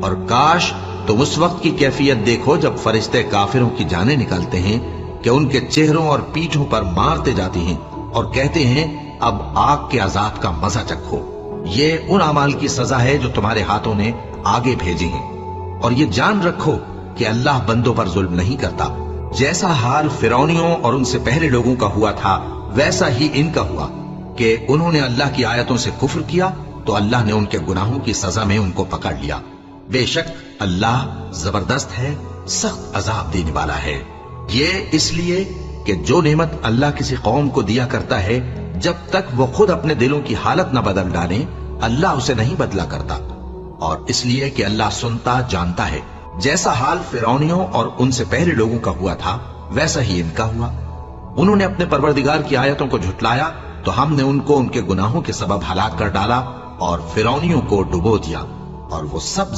اور کاش تم اس وقت کی کیفیت دیکھو جب فرشتے کافروں کی جانیں نکالتے ہیں کہ ان کے چہروں اور پیٹھوں پر مارتے جاتے ہیں اور کہتے ہیں اب آگ کے عذاب کا مزہ چکھو۔ یہ ان اعمال کی سزا ہے جو تمہارے ہاتھوں نے آگے بھیجی ہیں، اور یہ جان رکھو کہ اللہ بندوں پر ظلم نہیں کرتا۔ جیسا حال فرعونیوں اور ان سے پہلے لوگوں کا ہوا تھا ویسا ہی ان کا ہوا کہ انہوں نے اللہ کی آیتوں سے کفر کیا تو اللہ نے ان کے گناہوں کی سزا میں ان کو پکڑ لیا۔ بے شک اللہ زبردست ہے، سخت عذاب دینے والا ہے۔ یہ اس لیے کہ جو نعمت اللہ کسی قوم کو دیا کرتا ہے جب تک وہ خود اپنے دلوں کی حالت نہ بدل ڈالیں اللہ اسے نہیں بدلا کرتا، اور اس لیے کہ اللہ سنتا جانتا ہے۔ جیسا حال فرعونیوں اور ان سے پہلے لوگوں کا ہوا تھا ویسا ہی ان کا ہوا۔ انہوں نے اپنے پروردگار کی آیتوں کو جھٹلایا تو ہم نے ان کو ان کے گناہوں کے سبب ہلاک کر ڈالا اور فرعونیوں کو ڈبو دیا، اور وہ سب